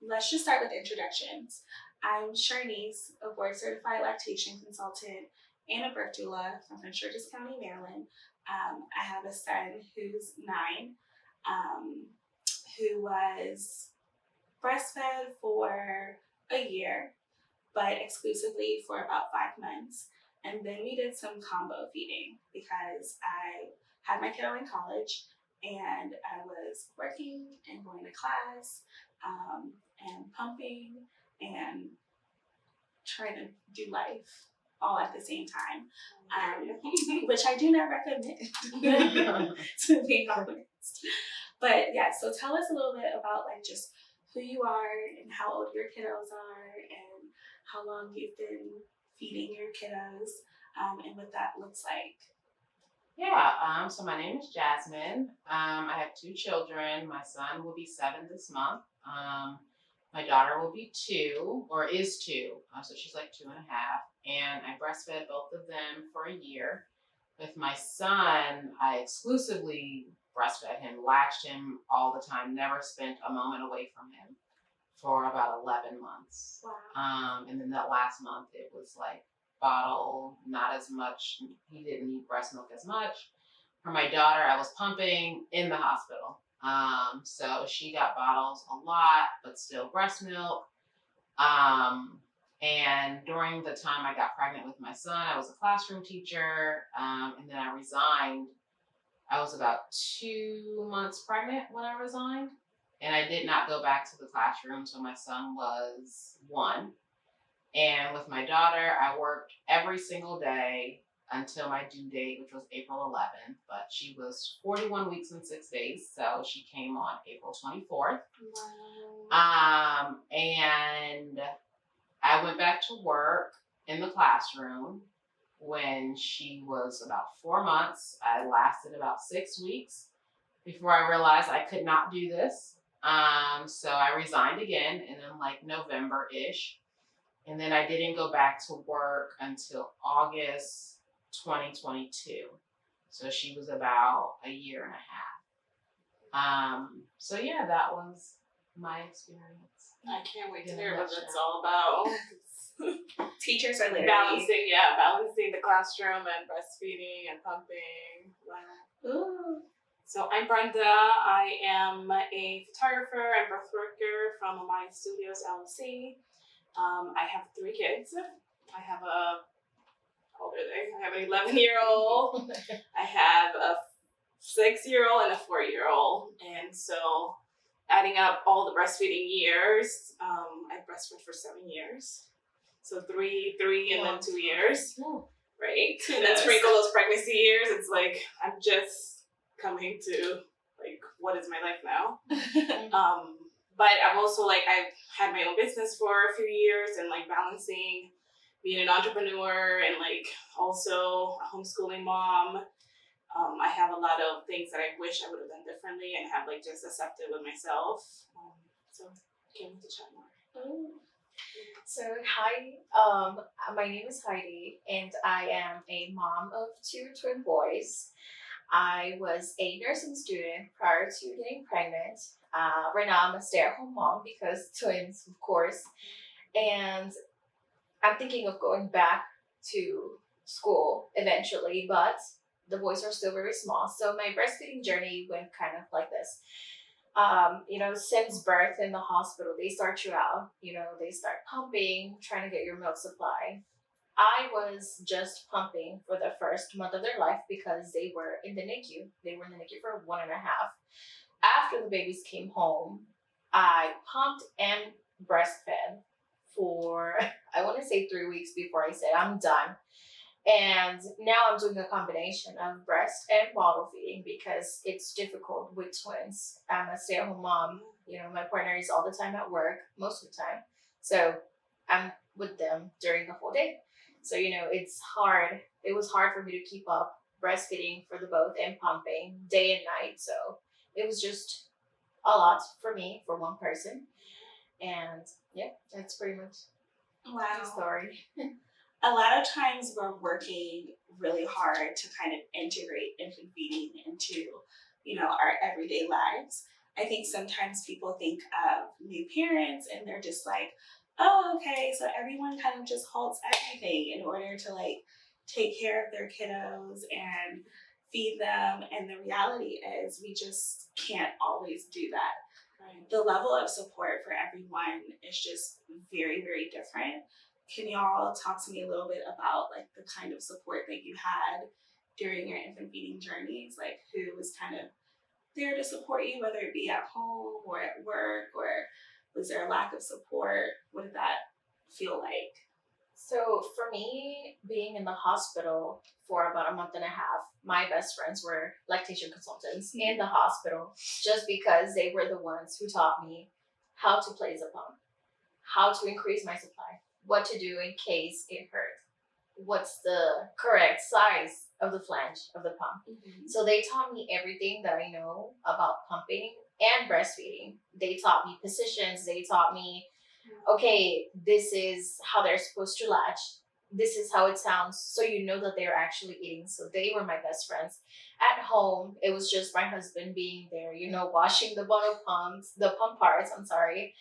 let's just start with introductions. I'm Sharnice, a board certified lactation consultant and a birth doula from Prince George's County, Maryland. I have a son who's 9, um, who was breastfed for a year, but exclusively for about 5 months. And then we did some combo feeding because I had my kiddo in college and I was working and going to class and pumping and trying to do life all at the same time, which I do not recommend, to be honest. But yeah, so tell us a little bit about like just who you are and how old your kiddos are and how long you've been feeding your kiddos and what that looks like. Yeah, so my name is Jasmine. I have 2 children. My son will be 7 this month. My daughter will be 2, or is 2, so she's like 2.5. And I breastfed both of them for a year. With my son, I exclusively breastfed him, latched him all the time, never spent a moment away from him for about 11 months. Wow. And then that last month, it was like bottle, not as much. He didn't need breast milk as much. For my daughter, I was pumping in the hospital. So she got bottles a lot, but still breast milk. And during the time I got pregnant with my son, I was a classroom teacher. And then I resigned. I was about 2 months pregnant when I resigned. And I did not go back to the classroom until my son was 1. And with my daughter, I worked every single day until my due date, which was April 11th. But she was 41 weeks and 6 days, so she came on April 24th. Wow. And I went back to work in the classroom when she was about 4 months. I lasted about 6 weeks before I realized I could not do this. So I resigned again in like November-ish. And then I didn't go back to work until August 2022. So she was about a year and a half. So yeah, that was my experience. I can't wait to hear what it's all about. Teachers are literally balancing the classroom and breastfeeding and pumping. Wow. Ooh. So I'm Brenda. I am a photographer and birth worker from Amaya Studios LLC. I have 3 kids. I have how old are they? I have an 11-year-old. I have a 6-year-old and a 4-year-old. And so adding up all the breastfeeding years, I breastfed for 7 years. So 3, and then 2 years. Right? And then sprinkle those pregnancy years. It's like, I'm just coming to like, what is my life now? But I'm also like, I've had my own business for a few years and like balancing being an entrepreneur and like also a homeschooling mom. I have a lot of things that I wish I would have done differently and have like just accepted with myself. So can't wait to chat more. So hi, my name is Heidi and I am a mom of 2 twin boys. I was a nursing student prior to getting pregnant. Right now I'm a stay-at-home mom because twins, of course. And I'm thinking of going back to school eventually, but the boys are still very small. So my breastfeeding journey went kind of like this. Since birth in the hospital, they start you out, they start pumping, trying to get your milk supply. I was just pumping for the first month of their life because they were in the NICU. They were in the NICU for 1.5. After the babies came home, I pumped and breastfed for, I want to say 3 weeks before I said, I'm done. And now I'm doing a combination of breast and bottle feeding because it's difficult with twins. I'm a stay-at-home mom. My partner is all the time at work, most of the time. So I'm with them during the whole day. So, it's hard. It was hard for me to keep up breastfeeding for the both and pumping day and night. So it was just a lot for me, for one person. And yeah, that's pretty much the story. A lot of times we're working really hard to kind of integrate infant feeding into, our everyday lives. I think sometimes people think of new parents and they're just like, oh, okay, so everyone kind of just halts everything in order to like take care of their kiddos and feed them. And the reality is, we just can't always do that. Right. The level of support for everyone is just very, very different. Can y'all talk to me a little bit about like the kind of support that you had during your infant feeding journeys? Like, who was kind of there to support you, whether it be at home or at work, or was there a lack of support? What did that feel like? So for me, being in the hospital for about a month and a half, my best friends were lactation consultants in the hospital, just because they were the ones who taught me how to place a pump, how to increase my supply, what to do in case it hurt, what's the correct size of the flange of the pump. So they taught me everything that I know about pumping and breastfeeding. They taught me positions, they taught me, okay, this is how they're supposed to latch. This is how it sounds, so you know that they're actually eating. So they were my best friends. At home, it was just my husband being there, washing the bottle pumps, the pump parts. I'm sorry.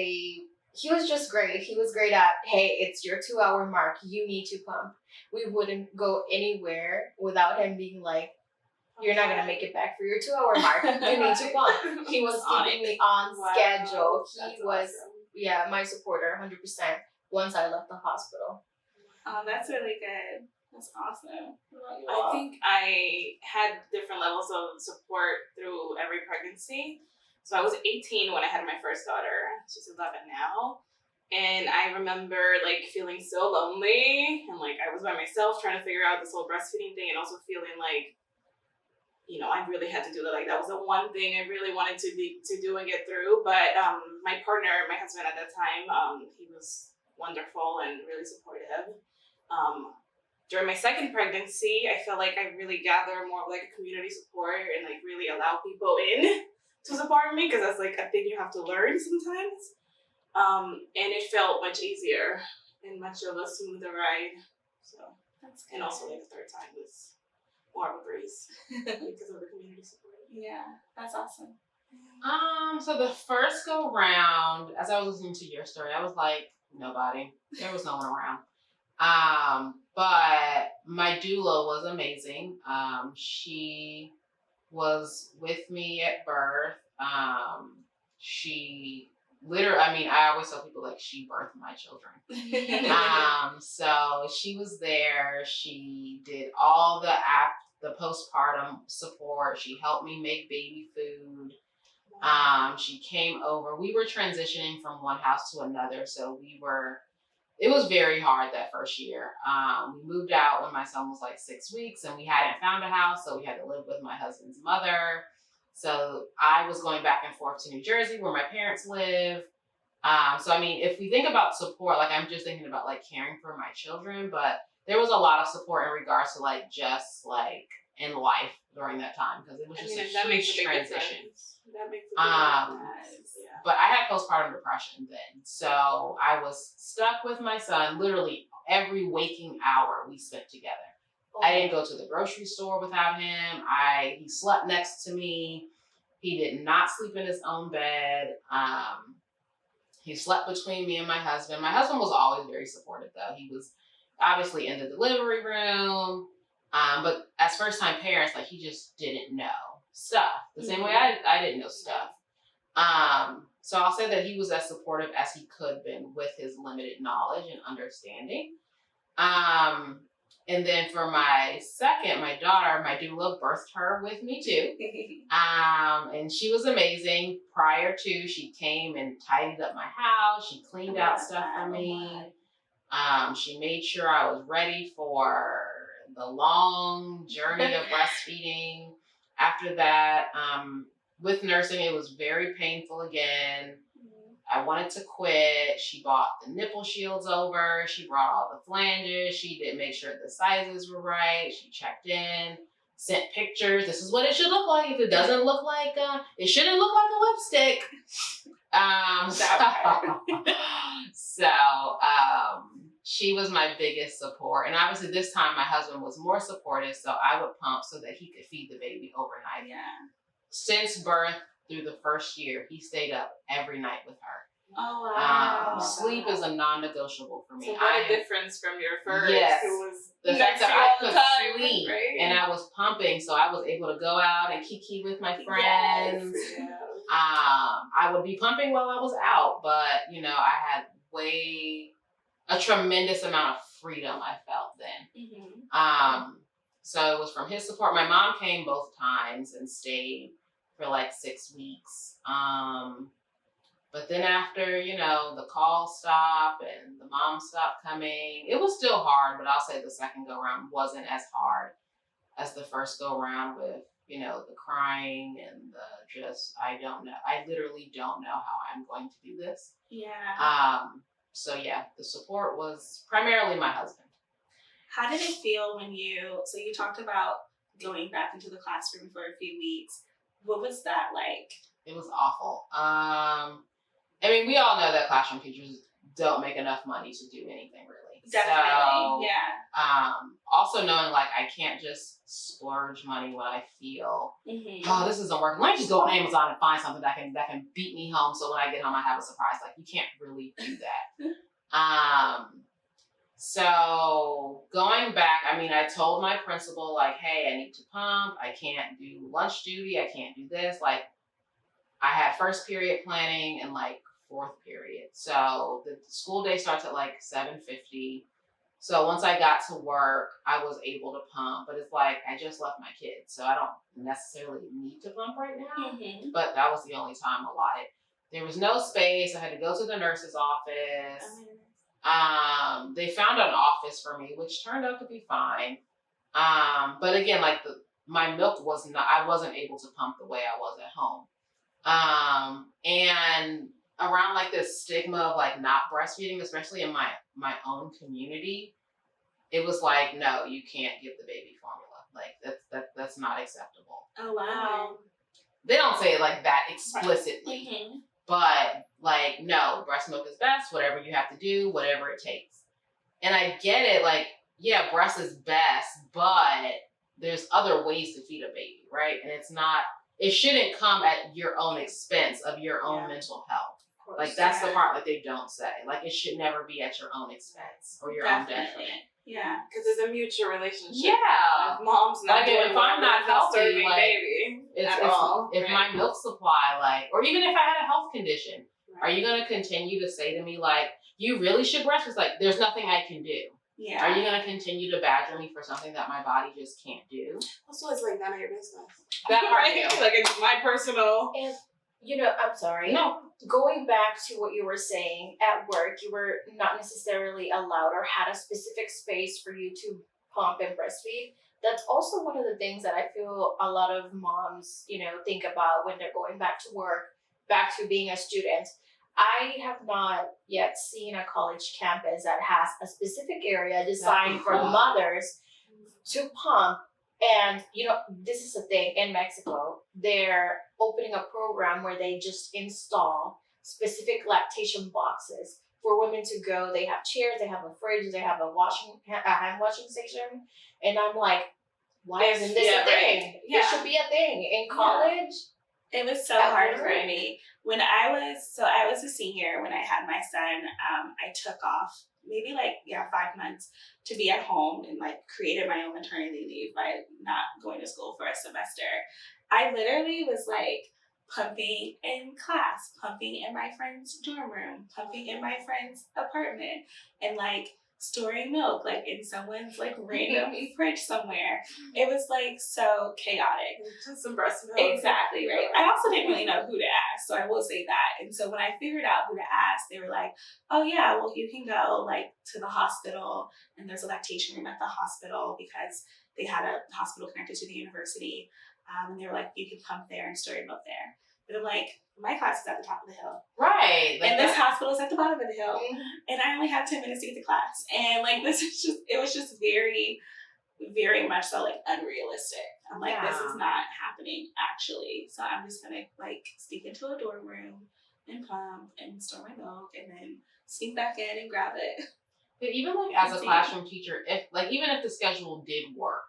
He was just great. He was great at, hey, it's your 2-hour mark. You need to pump. We wouldn't go anywhere without him being like, you're not gonna make it back for your 2-hour mark. You need to pump. He was keeping me on schedule. He was my supporter 100% once I left the hospital. Oh, that's really good. That's awesome. What about you I all? think I had different levels of support through every pregnancy. So I was 18 when I had my first daughter. She's 11 now. And I remember like feeling so lonely, and like I was by myself trying to figure out this whole breastfeeding thing, and also feeling like, I really had to do that. Like that was the one thing I really wanted to do and get through. But my partner, my husband at that time, he was wonderful and really supportive. During my second pregnancy, I felt like I really gathered more of like a community support and like really allow people in to support me, because that's like a thing you have to learn sometimes. And it felt much easier and much of a smoother ride. So That's good. and also like the third time was more of a breeze because of the community support. Yeah, that's awesome. So the first go round, as I was listening to your story, I was like, nobody. There was no one around. But my doula was amazing. She was with me at birth. She literally, I always tell people like she birthed my children. So she was there. She did all the postpartum support. She helped me make baby food. She came over. We were transitioning from one house to another, so it was very hard that first year. We moved out when my son was like 6 weeks, and we hadn't found a house, so we had to live with my husband's mother. So I was going back and forth to New Jersey where my parents live. So if we think about support, like I'm just thinking about like caring for my children, but there was a lot of support in regards to like just like in life during that time, because it was just a huge transition. That makes a big difference. Yeah. But I had postpartum depression then, so I was stuck with my son literally every waking hour we spent together. I didn't go to the grocery store without him. He slept next to me. He did not sleep in his own bed. He slept between me and my husband. My husband was always very supportive, though. He was obviously in the delivery room. But as first-time parents, like he just didn't know stuff. The same way I didn't know stuff. So I'll say that he was as supportive as he could been with his limited knowledge and understanding. And then for my daughter, my doula birthed her with me too. And she was amazing. Prior to, she came and tidied up my house. She cleaned out stuff for me. She made sure I was ready for the long journey of breastfeeding. After that, with nursing, it was very painful again. I wanted to quit. She bought the nipple shields over. She brought all the flanges. She did make sure the sizes were right. She checked in, sent pictures. This is what it should look like. If it doesn't look like, it shouldn't look like a lipstick. She was my biggest support. And obviously this time my husband was more supportive, so I would pump so that he could feed the baby overnight. Yeah. Since birth, through the first year, he stayed up every night with her. Oh wow. Sleep is a non-negotiable for me. So what a difference from your first, Yes. who was The fact next to that you I all the could time, sleep right? and I was pumping, so I was able to go out and kiki with my friends. Yeah. I would be pumping while I was out, but you know, I had a tremendous amount of freedom I felt then. So it was from his support. My mom came both times and stayed for like 6 weeks. But then after, you know, the calls stopped and the mom stopped coming, it was still hard, but I'll say the second go round wasn't as hard as the first go round with, you know, the crying and the just, I literally don't know how I'm going to do this. Yeah. So yeah, the support was primarily my husband. How did it feel when so you talked about going back into the classroom for a few weeks. What was that like? It was awful. I mean, we all know that classroom teachers don't make enough money to do anything really. Definitely, so, yeah. Also knowing like I can't just splurge money when I feel, oh, this isn't working. Let me just go on Amazon and find something that can beat me home. So when I get home, I have a surprise. Like you can't really do that. So going back, I mean, I told my principal like, hey, I need to pump. I can't do lunch duty. I can't do this. Like I had first period planning and like fourth period. So the school day starts at like 7:50. So once I got to work, I was able to pump, but it's like, I just left my kids. So I don't necessarily need to pump right now, but that was the only time allotted. There was no space. I had to go to the nurse's office. They found an office for me, which turned out to be fine. But again, like my milk I wasn't able to pump the way I was at home. And around like this stigma of like not breastfeeding, especially in my own community, it was like, no, you can't give the baby formula. Like that's not acceptable. Oh wow. They don't say it like that explicitly, but like, no, breast milk is best, whatever you have to do, whatever it takes. And I get it, like, yeah, breast is best, but there's other ways to feed a baby, right? And it shouldn't come at your own expense of your own mental health. Like that's the part that they don't say. Like it should never be at your own expense or your own detriment. Yeah, because it's a mutual relationship. Yeah, mom's not like doing if I'm not healthy, like baby at all. If my milk supply, like, or even if I had a health condition, are you gonna continue to say to me like, you really should breastfeed? Like, there's nothing I can do. Yeah. Are you gonna continue to badger me for something that my body just can't do? Also, it's like none of your business. That part, like it's my personal. And you know, I'm sorry. No. Going back to what you were saying, at work, you were not necessarily allowed or had a specific space for you to pump and breastfeed. That's also one of the things that I feel a lot of moms, you know, think about when they're going back to work, back to being a student. I have not yet seen a college campus that has a specific area designed for mothers to pump. And, you know, this is a thing in Mexico. They're opening a program where they just install specific lactation boxes for women to go. They have chairs, they have a fridge, they have a hand washing station. And I'm like, why isn't this a thing? Yeah. It should be a thing. In college, it was so hard for me. When I was a senior when I had my son. I took off maybe 5 months to be at home and like created my own maternity leave by not going to school for a semester. I literally was like pumping in class, pumping in my friend's dorm room, pumping in my friend's apartment, and like storing milk like in someone's like random fridge somewhere. It was like so chaotic. Just some breast milk. Exactly, right. I also didn't really know who to ask, so I will say that. And so when I figured out who to ask, they were like, oh yeah, well you can go like to the hospital and there's a lactation room at the hospital because they had a hospital connected to the university. And they were like, you can pump there and store your milk there. But I'm like, my class is at the top of the hill. Right. Like and this hospital is at the bottom of the hill. And I only have 10 minutes to get to class. And like, it was just very, very much so like unrealistic. I'm like, this is not happening actually. So I'm just gonna like sneak into a dorm room and pump and store my milk and then sneak back in and grab it. But even like as a classroom teacher, even if the schedule did work,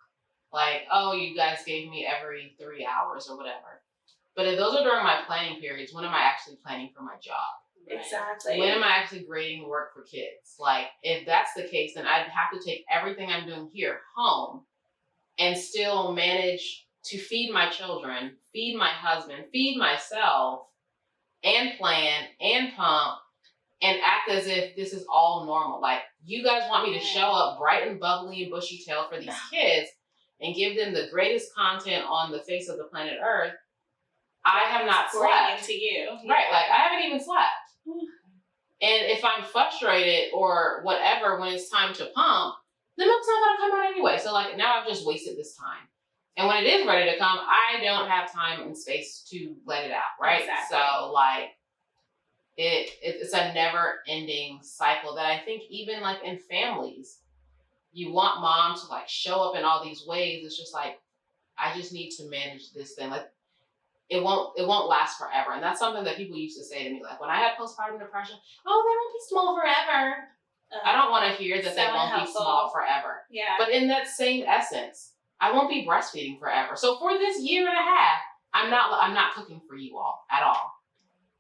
like, oh, you guys gave me every 3 hours or whatever. But if those are during my planning periods, when am I actually planning for my job? Right. Exactly. When am I actually grading work for kids? Like, if that's the case, then I'd have to take everything I'm doing here home and still manage to feed my children, feed my husband, feed myself, and plan and pump and act as if this is all normal. Like, you guys want me to show up bright and bubbly and bushy tailed for these kids and give them the greatest content on the face of the planet Earth. I have not Pouring slept. into you. Right, like, I haven't even slept. And if I'm frustrated or whatever when it's time to pump, the milk's not gonna come out anyway. So like, now I've just wasted this time. And when it is ready to come, I don't have time and space to let it out, right? Exactly. So like, it's a never ending cycle that I think even like in families, you want mom to like show up in all these ways. It's just like, I just need to manage this thing. Like, it won't last forever. And that's something that people used to say to me. Like, when I had postpartum depression, oh, they won't be small forever. I don't want to hear that they won't be small forever. Yeah. But in that same essence, I won't be breastfeeding forever. So for this year and a half, I'm not cooking for you all at all.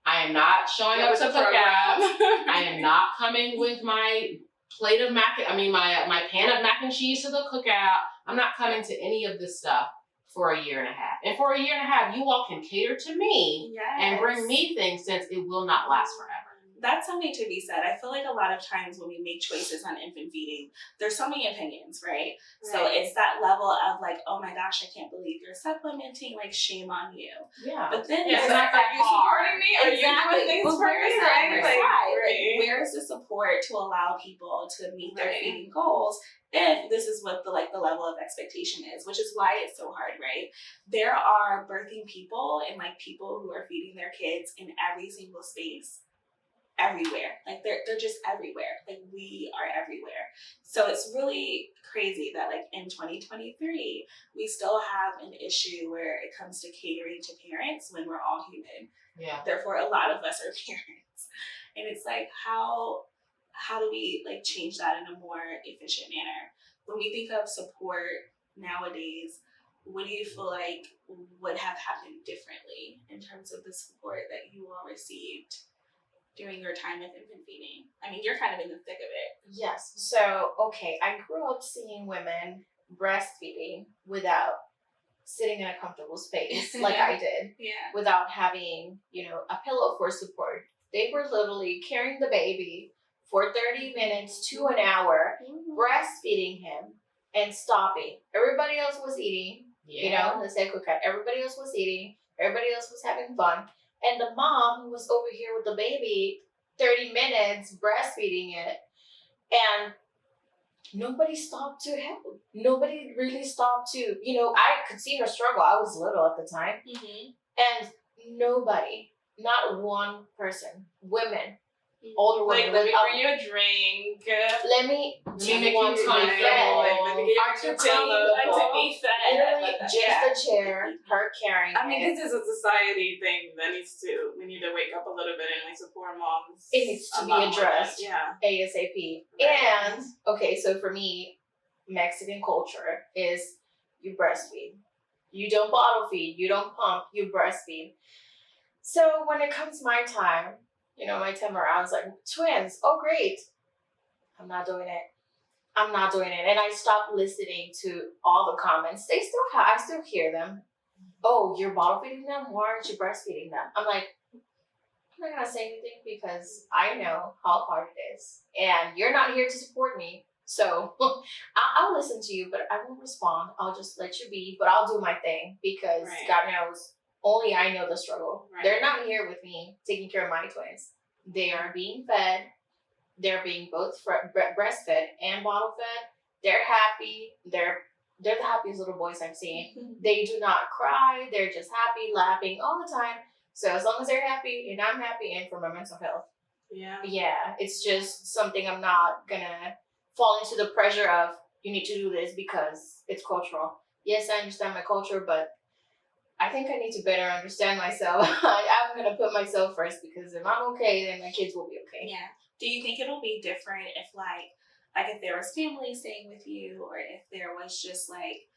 I am not showing up to cook out. I am not coming with my plate of my pan of mac and cheese to the cookout. I'm not coming to any of this stuff for a year and a half. And for a year and a half, you all can cater to me and bring me things, since it will not last forever. That's something to be said. I feel like a lot of times when we make choices on infant feeding, there's so many opinions, right? So it's that level of like, oh my gosh, I can't believe you're supplementing, like, shame on you. Yeah. But then it's there's not that are you supporting me? Are you doing things Well, for where's me? that Right? other Like, side? right. Like, where's the support to allow people to meet their Right. feeding goals if this is what the level of expectation is, which is why it's so hard, right? There are birthing people and like people who are feeding their kids in every single space, everywhere. Like, they're just everywhere. Like, we are everywhere. So it's really crazy that like in 2023 we still have an issue where it comes to catering to parents when we're all human. Yeah. Therefore, a lot of us are parents, and it's like, how do we like change that in a more efficient manner? When we think of support nowadays, what do you feel like would have happened differently in terms of the support that you all received during your time of infant feeding? I mean, you're kind of in the thick of it. Yes. So, okay, I grew up seeing women breastfeeding without sitting in a comfortable space like I did, Yeah. without having, a pillow for support. They were literally carrying the baby for 30 minutes to an hour, breastfeeding him and stopping. Everybody else was eating, let's say cookout. Everybody else was eating. Everybody else was having fun. And the mom who was over here with the baby, 30 minutes breastfeeding it, and nobody stopped to help. Nobody really stopped to, I could see her struggle. I was little at the time. And nobody, not one person, women, older women. Like, let me bring you a drink. Let me make want you to be comfortable. fed. Let me get you to be fed. Literally, just a chair, her carrying I mean, it. this is a society thing that we need to wake up a little bit and like support moms. It needs to a be lot more. addressed. Yeah. ASAP. Right. And, okay, so for me, Mexican culture is you breastfeed. You don't bottle feed. You don't pump. You breastfeed. So when it comes my time, my 10 I was like, twins, oh great. I'm not doing it. And I stopped listening to all the comments. They still I still hear them. Oh, you're bottle feeding them? Why aren't you breastfeeding them? I'm like, I'm not gonna say anything because I know how hard it is. And you're not here to support me. So I'll listen to you, but I won't respond. I'll just let you be, but I'll do my thing because Right. God knows only I know the struggle. Right. They're not here with me taking care of my twins. They are being fed. They're being both breastfed and bottle fed. They're happy. They're the happiest little boys I've seen. They do not cry. They're just happy, laughing all the time. So as long as they're happy and I'm happy, and for my mental health. Yeah, it's just something I'm not gonna fall into the pressure of, you need to do this because it's cultural. Yes, I understand my culture, but I think I need to better understand myself. I'm going to put myself first, because if I'm okay, then my kids will be okay. Yeah. Do you think it'll be different if like if there was family staying with you, or if there was just like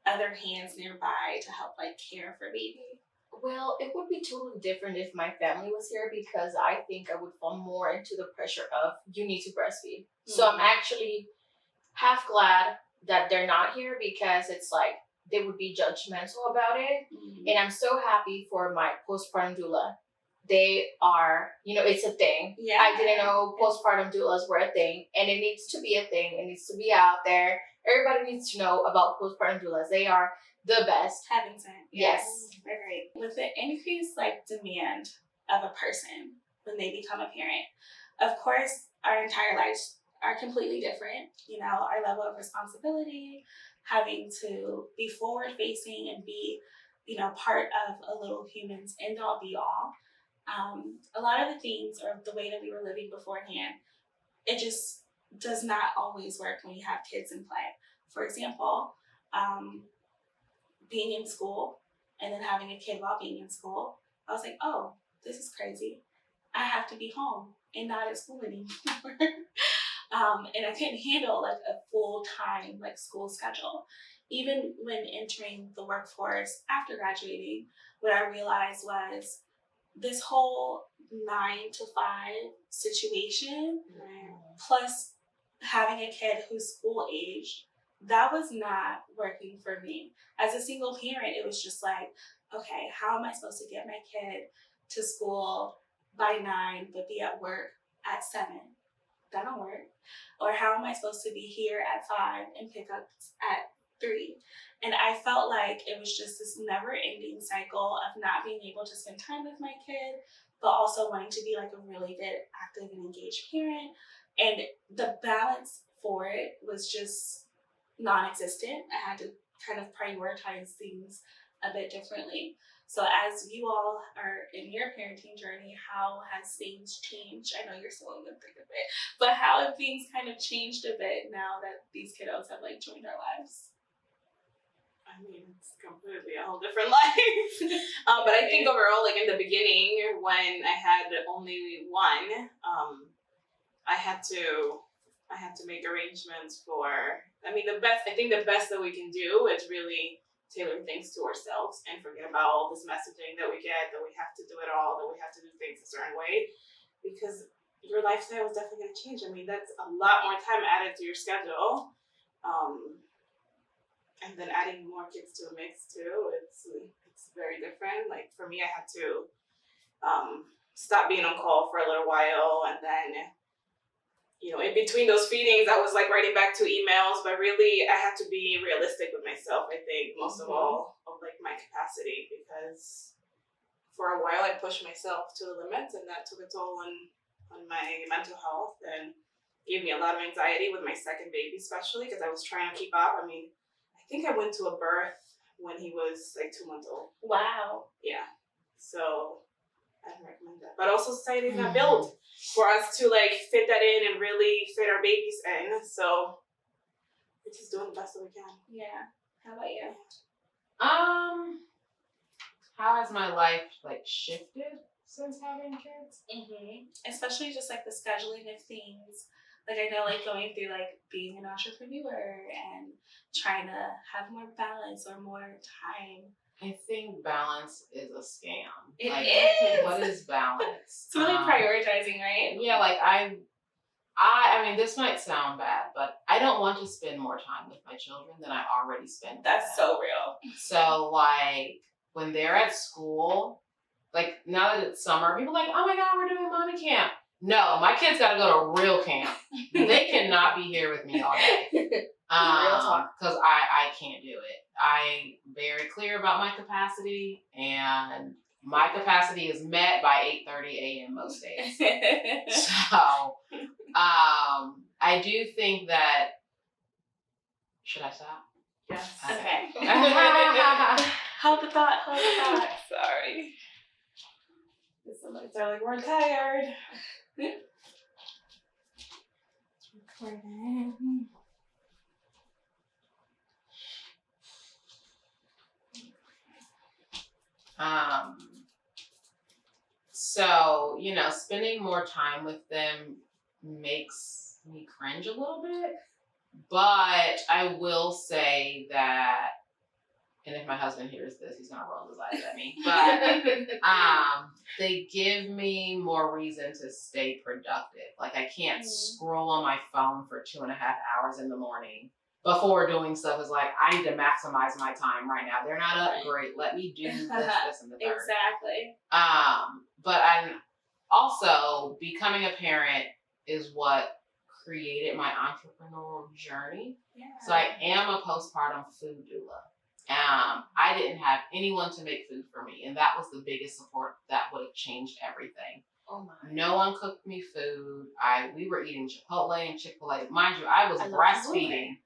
other hands nearby to help like care for baby? Well, it would be totally different if my family was here because I think I would fall more into the pressure of you need to breastfeed. So I'm actually half glad that they're not here because it's like they would be judgmental about it. And I'm so happy for my postpartum doula. They are, it's a thing. Yeah. I didn't know postpartum doulas were a thing, and it needs to be a thing. It needs to be out there. Everybody needs to know about postpartum doulas. They are the best. Having time. Yes. They're great. With the increased demand of a person when they become a parent, of course, our entire lives are completely different. Our level of responsibility, having to be forward facing and be, part of a little human's end all be all. A lot of the things or the way that we were living beforehand, it just does not always work when you have kids in play. For example, being in school and then having a kid while being in school, I was like, oh, this is crazy. I have to be home and not at school anymore. And I couldn't handle a full-time school schedule. Even when entering the workforce after graduating, what I realized was this whole 9 to 5 situation, plus having a kid who's school aged, that was not working for me. As a single parent, it was just okay, how am I supposed to get my kid to school by 9 but be at work at 7? That don't work. Or how am I supposed to be here at 5 and pick up at 3? And I felt like it was just this never-ending cycle of not being able to spend time with my kid, but also wanting to be a really good, active, and engaged parent. And the balance for it was just non-existent. I had to kind of prioritize things a bit differently. So as you all are in your parenting journey, how has things changed? I know you're still in the thick of it, but how have things kind of changed a bit now that these kiddos have joined our lives? I mean, it's completely a whole different life. But I think overall, in the beginning, when I had only one, I had to make arrangements for. I think the best that we can do is really tailor things to ourselves and forget about all this messaging that we get, that we have to do it all, that we have to do things a certain way, because your lifestyle is definitely going to change. I mean, that's a lot more time added to your schedule. And then adding more kids to the mix too, it's very different. For me, I had to stop being on call for a little while, and then in between those feedings, I was writing back to emails, but really I had to be realistic with myself, I think, most of all, of my capacity, because for a while I pushed myself to the limit, and that took a toll on my mental health and gave me a lot of anxiety with my second baby, especially because I was trying to keep up. I mean, I think I went to a birth when he was 2 months old. Wow. Yeah. So I don't recommend that. But also society is not built for us to fit that in and really fit our babies in. So we're just doing the best that we can. Yeah. How about you? How has my life shifted since having kids? Especially just the scheduling of things. I know going through being an entrepreneur and trying to have more balance or more time. I think balance is a scam. It is. What is balance? It's really prioritizing, right? Yeah, I mean, this might sound bad, but I don't want to spend more time with my children than I already spend with That's them. so real. So when they're at school, now that it's summer, people are oh my God, we're doing mommy camp. No, my kids got to go to real camp. They cannot be here with me all day. Because I can't do it. I'm very clear about my capacity, and my capacity is met by 8:30 a.m. most days. So, I do think that. Should I stop? Yes. Okay. Hold the thought. Sorry. Somebody's we're tired. Recording. So, spending more time with them makes me cringe a little bit, but I will say that and if my husband hears this, he's gonna roll his eyes at me. But they give me more reason to stay productive. Like I can't scroll on my phone for 2.5 hours in the morning before doing stuff. Is like, I need to maximize my time right now. They're not up, great. Let me do this, and the third. Exactly. But I'm also becoming a parent is what created my entrepreneurial journey. Yeah. So I am a postpartum food doula. I didn't have anyone to make food for me, and that was the biggest support that would have changed everything. Oh my. No one cooked me food. We were eating Chipotle and Chick-fil-A. Mind you, I was breastfeeding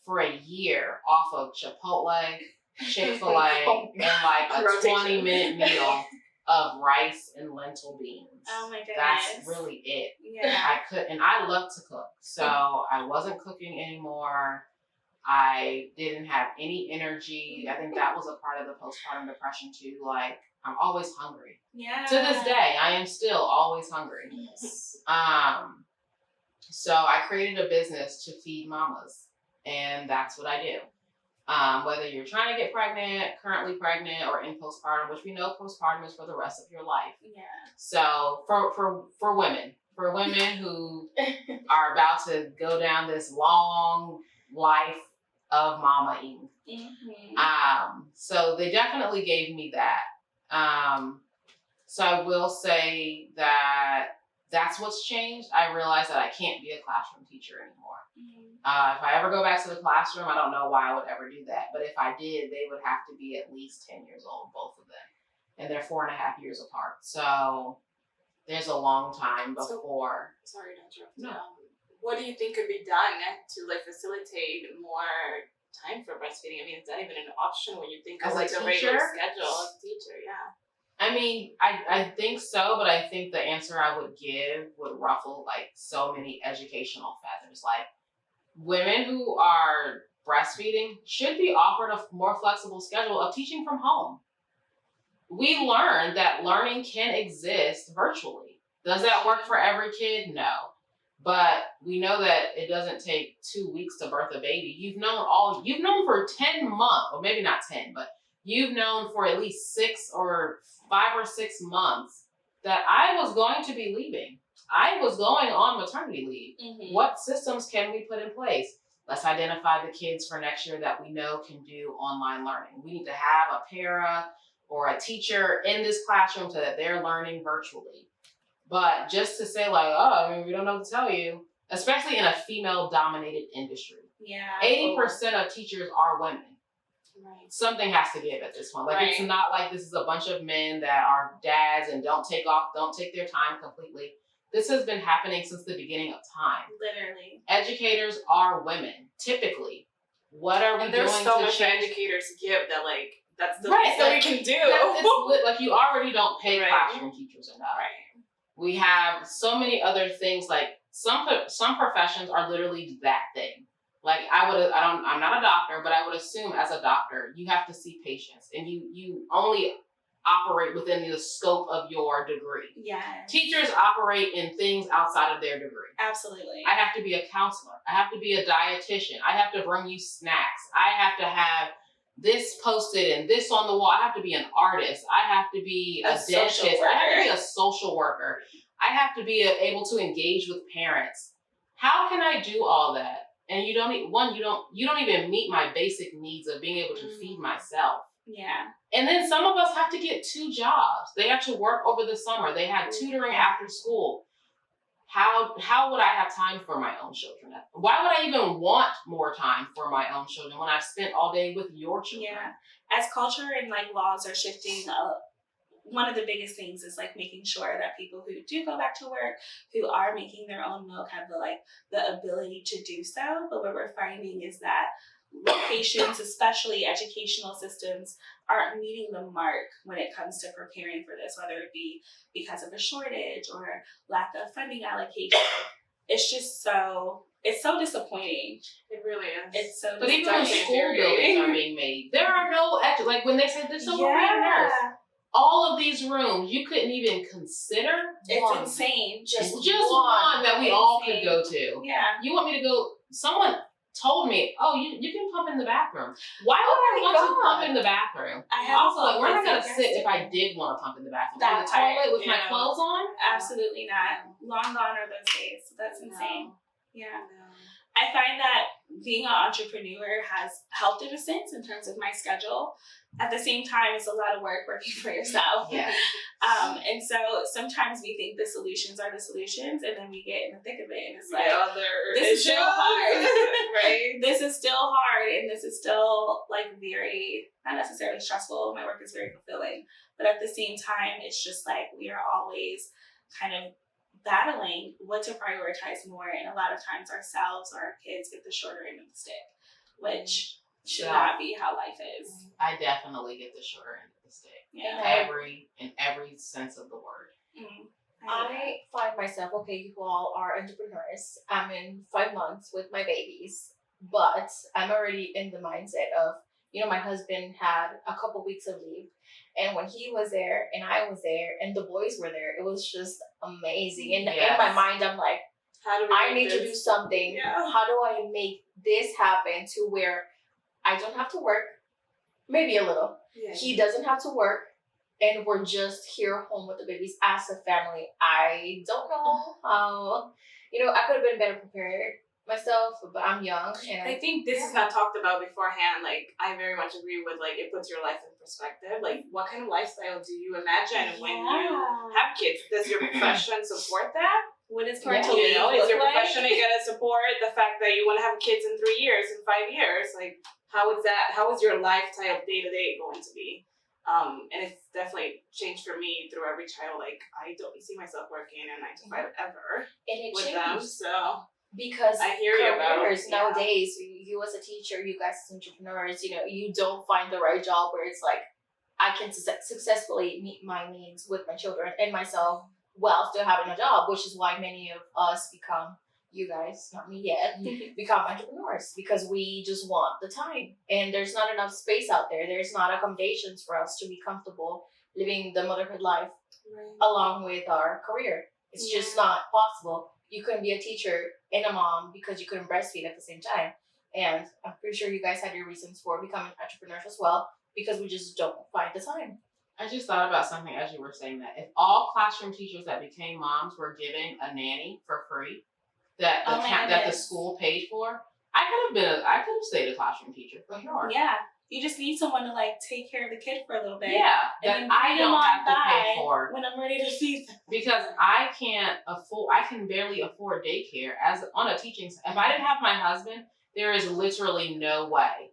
for a year off of Chipotle, Chick-fil-A, and like a 20-minute meal of rice and lentil beans. Oh my goodness. That's really it. Yeah. I love to cook. So I wasn't cooking anymore. I didn't have any energy. I think that was a part of the postpartum depression too. Like, I'm always hungry. Yeah. To this day, I am still always hungry. Yes. So I created a business to feed mamas, and that's what I do. Whether you're trying to get pregnant, currently pregnant, or in postpartum, which we know postpartum is for the rest of your life. Yeah. So for women who are about to go down this long life of mamaing. So they definitely gave me that. So I will say that that's what's changed. I realized that I can't be a classroom teacher anymore. If I ever go back to the classroom, I don't know why I would ever do that. But if I did, they would have to be at least 10 years old, both of them. And they're 4.5 years apart. So there's a long time before. Sorry to interrupt. No. What do you think could be done to like facilitate more time for breastfeeding? I mean, is that even an option when you think of As a like a teacher? regular schedule as a teacher? Yeah. I mean, I think so, but I think the answer I would give would ruffle like so many educational feathers. Like, women who are breastfeeding should be offered a more flexible schedule of teaching from home. We learned that learning can exist virtually. Does that work for every kid? No. But we know that it doesn't take 2 weeks to birth a baby. You've known for 10 months, or maybe not 10, but you've known for at least 5 or 6 months that I was going to be leaving. I was going on maternity leave. What systems can we put in place? Let's identify the kids for next year that we know can do online learning. We need to have a para or a teacher in this classroom so that they're learning virtually. But just to say like, oh, I mean, we don't know what to tell you, especially in a female-dominated industry. Yeah. 80% of teachers are women. Right. Something has to give at this point. Like, it's not like this is a bunch of men that are dads and don't take their time completely. This has been happening since the beginning of time. Literally. Educators are women, typically. What are we doing to change? There's so much educators give that, like, that's the Right, least that we can do. Like, you already don't pay Right. classroom teachers enough. Right. We have so many other things, like some professions are literally that thing. Like, I'm not a doctor, but I would assume as a doctor, you have to see patients, and you only operate within the scope of your degree. Yes. Teachers operate in things outside of their degree. Absolutely. I have to be a counselor. I have to be a dietitian. I have to bring you snacks. I have to have this posted and this on the wall. I have to be an artist. I have to be a dentist. I have to be a social worker. I have to be able to engage with parents. How can I do all that? And you don't even meet my basic needs of being able to feed myself. Yeah. And then some of us have to get 2 jobs. They have to work over the summer. They had tutoring after school. How would I have time for my own children? Why would I even want more time for my own children when I've spent all day with your children? Yeah. As culture and like laws are shifting, one of the biggest things is like making sure that people who do go back to work, who are making their own milk, have the ability to do so. But what we're finding is that locations, especially educational systems, aren't meeting the mark when it comes to preparing for this, whether it be because of a shortage or lack of funding allocation. It's so disappointing. It really is. It's so But even disappointing. when school buildings are being made, there are no, like when they said there's no nurse, all of these rooms, you couldn't even consider. It's insane. Just one that we all could go to. Yeah. You want me to go, someone told me, "Oh, you can pump in the bathroom." Why would I want to pump in the bathroom? I have Also, like, where am I gonna yes, sit if I did want to pump in the bathroom? That On the part, toilet with my yeah. clothes on? Absolutely not. Long gone are those days. That's insane. No. Yeah. No. I find that being an entrepreneur has helped in a sense in terms of my schedule. At the same time, it's a lot of work working for yourself. Yeah. And so sometimes we think the solutions are the solutions, and then we get in the thick of it, and it's like, this is still hard. Right? This is still hard, and this is still like very, not necessarily stressful. My work is very fulfilling, but at the same time, it's just like we are always kind of battling what to prioritize more, and a lot of times ourselves or our kids get the shorter end of the stick, which should not be how life is. I definitely get the shorter end of the stick. Yeah. In every sense of the word. Mm. I find myself, okay, you all are entrepreneurs. I'm in 5 months with my babies, but I'm already in the mindset of, my husband had a couple weeks of leave. And when he was there and I was there and the boys were there, it was just amazing. And in my mind, I'm like, How do we I make need to this? do something. Yeah. How do I make this happen to where I don't have to work? Maybe a little. Yeah. He doesn't have to work, and we're just here home with the babies as a family. I don't know how, I could have been better prepared myself, but I'm young. And I think this is not talked about beforehand. Like, I very much agree with, like, it puts your life in perspective. Like, what kind of lifestyle do you imagine when you have kids? Does your profession support that? What is Is parental leave look your like? profession gonna support the fact that you want to have kids in 3 years, in 5 years? Like, how is your lifestyle day to day going to be? And it's definitely changed for me through every child. Like, I don't see myself working a 9 to 5 ever and it with changed. them. So Because I hear you about careers it, nowadays, you as a teacher, you guys as entrepreneurs, you don't find the right job where it's like, I can successfully meet my needs with my children and myself while still having a job, which is why many of us become, you guys, not me yet, become entrepreneurs, because we just want the time. And there's not enough space out there. There's not accommodations for us to be comfortable living the motherhood life along with our career. It's just not possible. You couldn't be a teacher and a mom because you couldn't breastfeed at the same time. And I'm pretty sure you guys had your reasons for becoming entrepreneurs as well, because we just don't find the time. I just thought about something as you were saying that. If all classroom teachers that became moms were given a nanny for free, that the school paid for, I could have stayed a classroom teacher for sure. Yeah. You just need someone to like take care of the kid for a little bit. Yeah, and that I don't have to pay for when I'm ready to feed them. because I can barely afford daycare as on a teaching. If I didn't have my husband, there is literally no way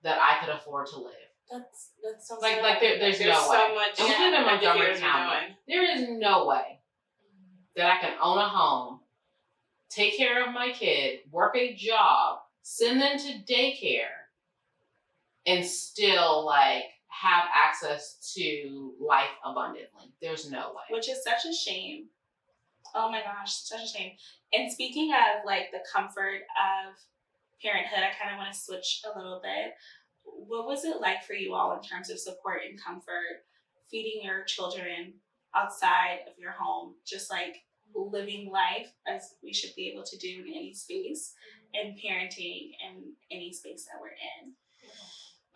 that I could afford to live. That's so Like sad. there's There's no so way. much And we live in that the Montgomery kids are County. doing. There is no way that I can own a home, take care of my kid, work a job, send them to daycare, and still like have access to life abundantly. There's no way. Which is such a shame. Oh my gosh, such a shame. And speaking of like the comfort of parenthood, I kind of want to switch a little bit. What was it like for you all in terms of support and comfort, feeding your children outside of your home, just like living life as we should be able to do in any space, and parenting in any space that we're in?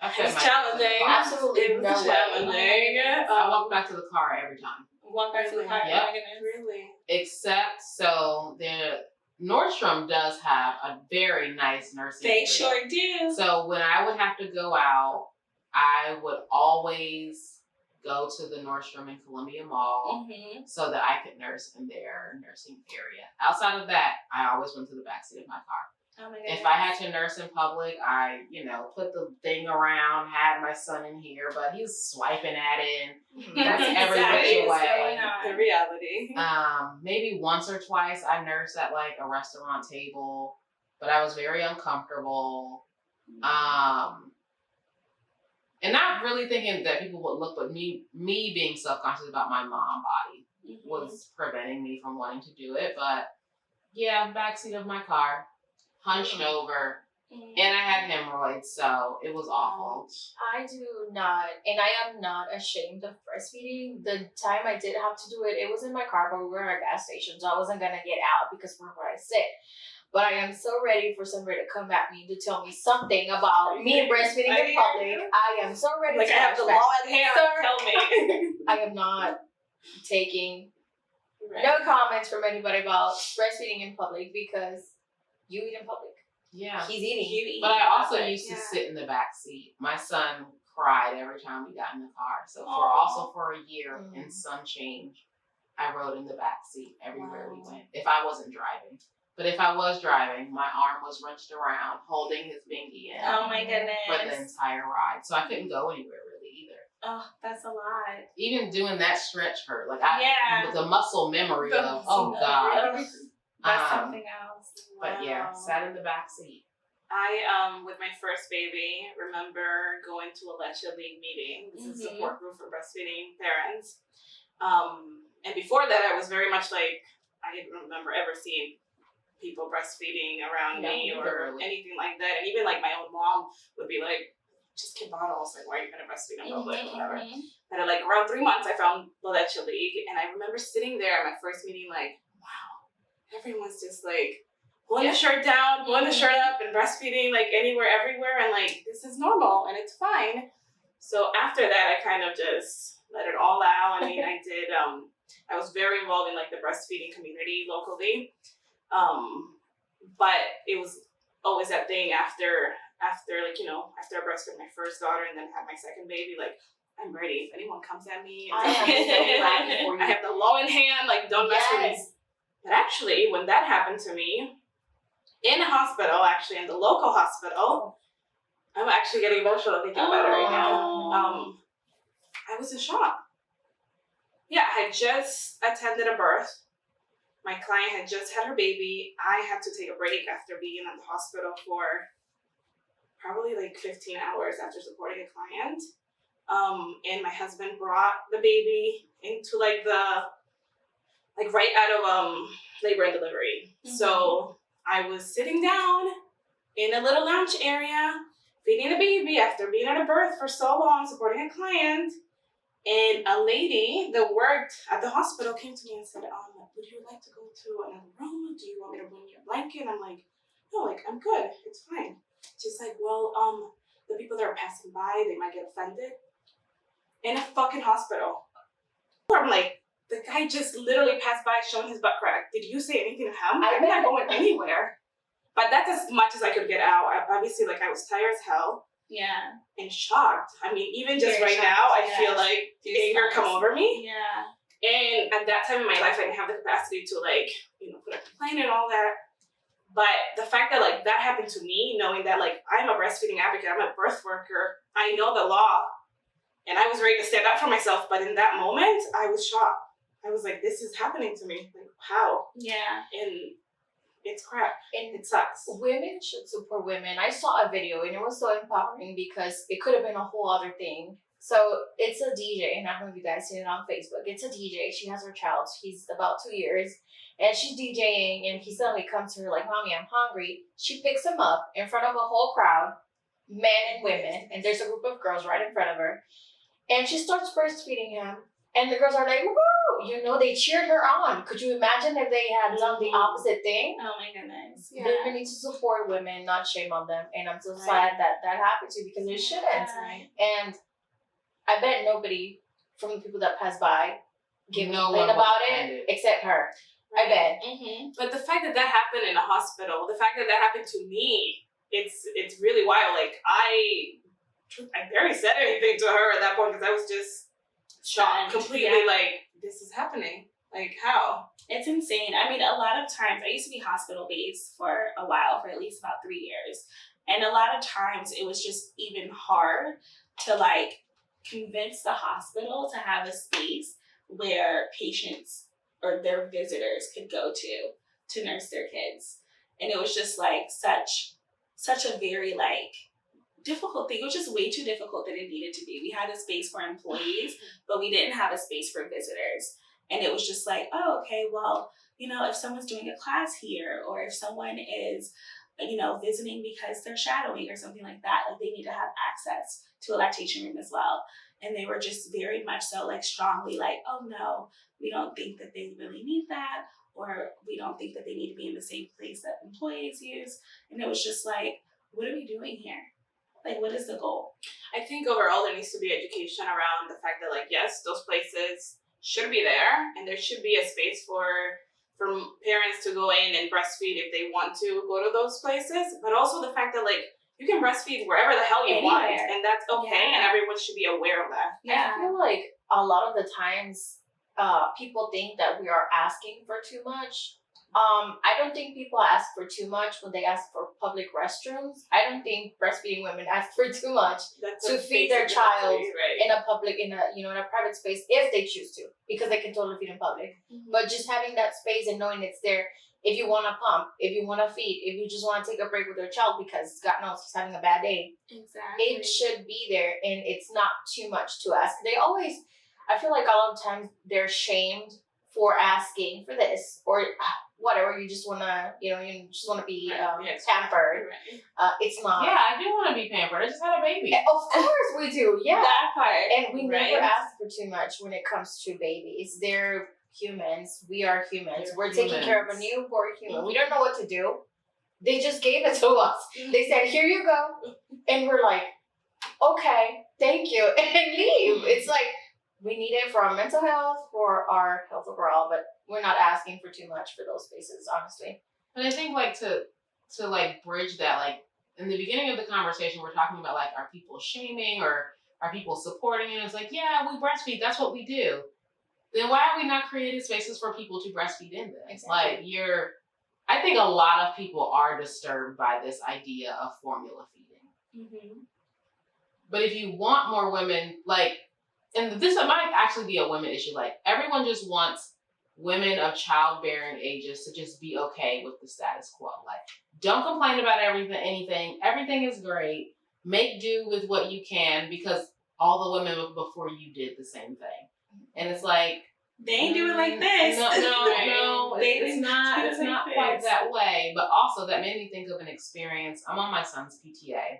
It's challenging. Absolutely It was no way. challenging. I walk back to the car every time. Walk back to the car. Yep. Oh my goodness. Really? Except the Nordstrom does have a very nice nursing They area. sure do. So when I would have to go out, I would always go to the Nordstrom in Columbia Mall Mm-hmm. so that I could nurse in their nursing area. Outside of that, I always went to the backseat of my car. Oh my goodness. If I had to nurse in public, I, put the thing around, had my son in here, but he's swiping at it. That's every exactly which what's way. going on. The reality. Maybe once or twice I nursed at like a restaurant table, but I was very uncomfortable. And not really thinking that people would look, but me being self-conscious about my mom body was preventing me from wanting to do it. But yeah, backseat of my car, hunched over, And I had hemorrhoids, so it was awful. I do not, and I am not ashamed of breastfeeding. The time I did have to do it, it was in my car, but we were at a gas station, so I wasn't gonna get out because we're where I sit. But I am so ready for somebody to come at me to tell me something about me breastfeeding in public. I am so ready. Like to I have the law at hand. Sir, Tell me. I am not taking Right. no comments from anybody about breastfeeding in public because you eat in public. Yeah. He's eating. But I also public, used to yeah. sit in the back seat. My son cried every time we got in the car. So for a year and some change, I rode in the back seat everywhere we went. If I wasn't driving. But if I was driving, my arm was wrenched around, holding his bingy in Oh my goodness. for the entire ride. So I couldn't go anywhere really either. Oh, that's a lot. Even doing that stretch hurt. Like the muscle memory The of muscle God. memory. That's something else. But yeah, sat in the back seat. I with my first baby remember going to a Leche League meeting. This is a support group for breastfeeding parents. And before that, I was very much like I didn't remember ever seeing people breastfeeding around me or anything like that. And even like my own mom would be like, just kid bottles, like why are you gonna breastfeed in public, whatever. And like around 3 months, I found the Leche League, and I remember sitting there at my first meeting, like, wow, everyone's just like pulling the shirt down, pulling the shirt up, and breastfeeding like anywhere, everywhere, and like this is normal and it's fine. So after that, I kind of just let it all out. I mean, I did. I was very involved in like the breastfeeding community locally. But it was always that thing after like, you know, after I breastfed my first daughter and then had my second baby, like, I'm ready. If anyone comes at me, I am so happy for you. I have the law in hand, like, don't mess with me. But actually, when that happened to me, in a hospital, actually, in the local hospital, I'm actually getting emotional thinking about it right now. I was in shock. Yeah, I had just attended a birth. My client had just had her baby. I had to take a break after being at the hospital for probably like 15 hours after supporting a client. And my husband brought the baby into like right out of labor and delivery. So I was sitting down in a little lounge area, feeding the baby after being at a birth for so long, supporting a client. And a lady that worked at the hospital came to me and said, would you like to go to another room? Do you want me to bring you a blanket? And I'm like, no, like, I'm good. It's fine. She's like, well, the people that are passing by, they might get offended. In a fucking hospital. I'm like, the guy just literally passed by showing his butt crack. Did you say anything to him? I'm not going anywhere. But that's as much as I could get out. Obviously, like, I was tired as hell. Yeah. And shocked. I mean, even just Very right shocked, now, I feel like anger come over me. Yeah. And at that time in my life, I didn't have the capacity to, like, you know, put a complaint and all that. But the fact that, like, that happened to me, knowing that, like, I'm a breastfeeding advocate, I'm a birth worker, I know the law, and I was ready to stand up for myself. But in that moment, I was shocked. I was like, this is happening to me. Like, how? Yeah. And it's crap. And it sucks. Women should support women. I saw a video and it was so empowering because it could have been a whole other thing. So it's a DJ, and I don't know if you guys seen it on Facebook. It's a DJ. She has her child. He's about 2 years, and she's DJing, and he suddenly comes to her like, "Mommy, I'm hungry." She picks him up in front of a whole crowd, men and women, and there's a group of girls right in front of her, and she starts breastfeeding him. And the girls are like, woo! You know, they cheered her on. Could you imagine if they had done the opposite thing? Oh my goodness. Yeah. Women need to support women, not shame on them. And I'm so sad that that happened to you because it shouldn't. Right. And I bet nobody from the people that pass by give me a No complaint one about will it defend it. except her. I bet. But the fact that that happened in a hospital, the fact that that happened to me, it's really wild. Like, I barely said anything to her at that point because I was just shocked, completely like, this is happening. Like, how? It's insane. I mean, a lot of times, I used to be hospital based for a while, for at least about 3 years. And a lot of times it was just even hard to like convince the hospital to have a space where patients or their visitors could go to nurse their kids. And it was just like such a very like difficult thing. It was just way too difficult than it needed to be. We had a space for employees, but we didn't have a space for visitors. And it was just like, oh, okay, well, you know, if someone's doing a class here, or if someone is visiting because they're shadowing or something like that. Like they need to have access to a lactation room as well. And they were just very much so like strongly like, oh no, we don't think that they really need that, or we don't think that they need to be in the same place that employees use. And it was just like, what are we doing here? Like, what is the goal? I think overall there needs to be education around the fact that, like, yes, those places should be there, and there should be a space for parents to go in and breastfeed if they want to go to those places, but also the fact that, like, you can breastfeed wherever the hell you want, and that's okay, and everyone should be aware of that. I feel like a lot of the times people think that we are asking for too much. I don't think people ask for too much when they ask for public restrooms. I don't think breastfeeding women ask for too much to feed their child in a private space if they choose to, because they can totally feed in public. Mm-hmm. But just having that space and knowing it's there, if you want to pump, if you want to feed, if you just want to take a break with your child because God knows he's having a bad day, it should be there, and it's not too much to ask. I feel like a lot of times they're shamed for asking for this or whatever. You just wanna, you just wanna be pampered. It's not. Yeah, I do want to be pampered. I just had a baby. Of course we do. Yeah, that part. And we never ask for too much when it comes to babies. They're humans. We are humans. We're taking care of a newborn human. Mm-hmm. We don't know what to do. They just gave it to us. They said, "Here you go," and we're like, "Okay, thank you," and leave. It's like, we need it for our mental health, for our health overall, but we're not asking for too much for those spaces, honestly. And I think like to like bridge that, like in the beginning of the conversation, we're talking about like, are people shaming or are people supporting it? It's like, yeah, we breastfeed. That's what we do. Then why are we not creating spaces for people to breastfeed in this? Exactly. Like I think a lot of people are disturbed by this idea of formula feeding. Mm-hmm. But if you want more women, like, and this might actually be a women issue. Like everyone just wants women of childbearing ages to just be okay with the status quo. Like, don't complain about anything. Everything is great. Make do with what you can because all the women before you did the same thing. And it's like, they ain't do it like this. No, it's not quite that way. But also that made me think of an experience. I'm on my son's PTA.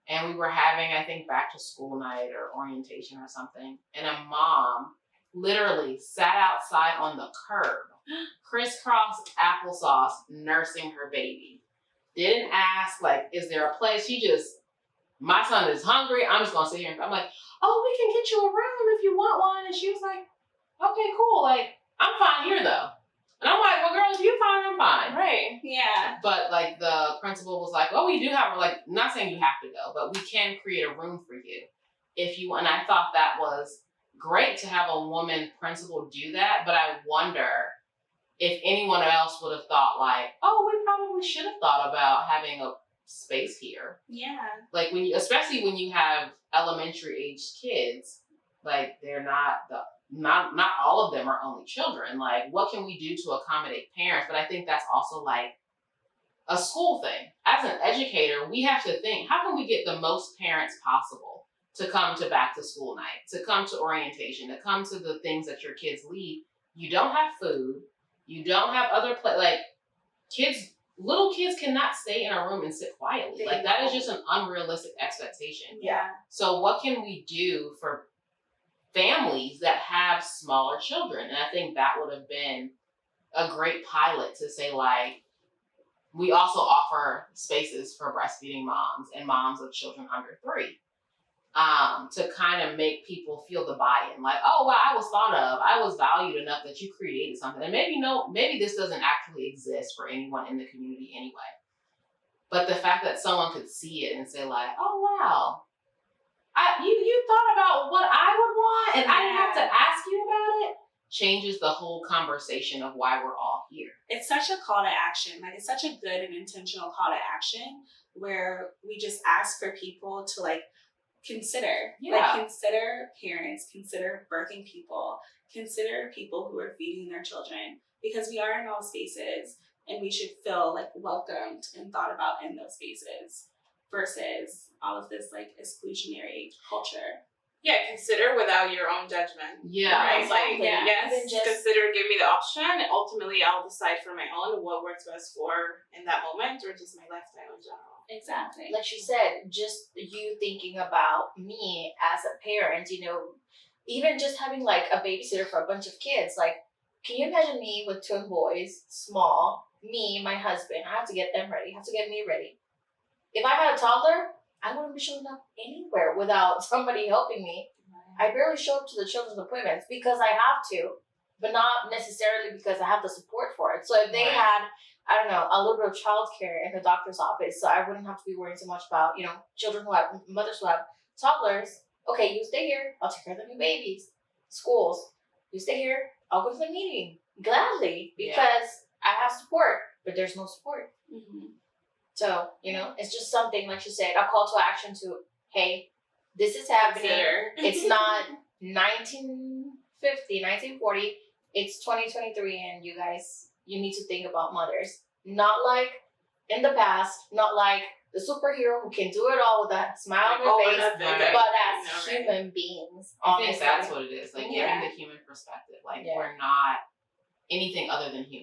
And we were having, I think, back to school night or orientation or something. And a mom literally sat outside on the curb, crisscross applesauce, nursing her baby. Didn't ask, like, is there a place? She just, my son is hungry. I'm just going to sit here. I'm like, oh, we can get you a room if you want one. And she was like, okay, cool. Like, I'm fine here, though. And I'm like, well, girl, if you're fine, I'm fine. Right. Yeah. But, like, the principal was like, oh, we do have, like, not saying you have to go, but we can create a room for you if you want. And I thought that was great to have a woman principal do that. But I wonder if anyone else would have thought, like, oh, we probably should have thought about having a space here. Yeah. Like, especially when you have elementary aged kids, like, they're not all of them are only children. Like, what can we do to accommodate parents? But I think that's also like a school thing. As an educator, we have to think, how can we get the most parents possible to come to back to school night, to come to orientation, to come to the things that your kids lead? You don't have food. You don't have other little kids cannot stay in a room and sit quietly. Like, that is just an unrealistic expectation. Yeah. So what can we do for families that have smaller children? And I think that would have been a great pilot to say, like, we also offer spaces for breastfeeding moms and moms of children under 3, to kind of make people feel the buy-in. Like, oh, wow, I was thought of. I was valued enough that you created something. And maybe this doesn't actually exist for anyone in the community anyway. But the fact that someone could see it and say, like, oh, wow, you thought about what I would want and I didn't have to ask you about it, changes the whole conversation of why we're all here. It's such a call to action. Like, it's such a good and intentional call to action where we just ask for people to, like, consider. Yeah. Like, consider parents, consider birthing people, consider people who are feeding their children, because we are in all spaces and we should feel, like, welcomed and thought about in those spaces versus all of this, like, exclusionary culture. consider without your own judgment. Yeah. Right? Exactly. Like, Yeah. yes, Even just- consider, give me the option. Ultimately, I'll decide for my own what works best for in that moment or just my lifestyle in general. Exactly. Like she said, just you thinking about me as a parent, you know, even just having like a babysitter for a bunch of kids. Like, can you imagine me with twin boys, small, me, my husband, I have to get them ready, I have to get me ready. If I had a toddler, I wouldn't be showing up anywhere without somebody helping me. I barely show up to the children's appointments because I have to, but not necessarily because I have the support for it. So if they Right. had, I don't know, a little bit of childcare in the doctor's office, so I wouldn't have to be worrying so much about, you know, children who have, mothers who have toddlers. Okay, you stay here, I'll take care of the new babies. Schools, you stay here, I'll go to the meeting gladly because I have support, but there's no support. Mm-hmm. So, you know, it's just something, like she said, a call to action to, hey, this is happening. Consider. It's not 1950, 1940, it's 2023, and you guys, you need to think about mothers. Not like in the past, not like the superhero who can do it all with a smile on Oh, their face, nothing, Right. but you as know, right? human beings. I think Honestly. that's what it is. Like Yeah. giving the human perspective. Like Yeah. we're not anything other than human.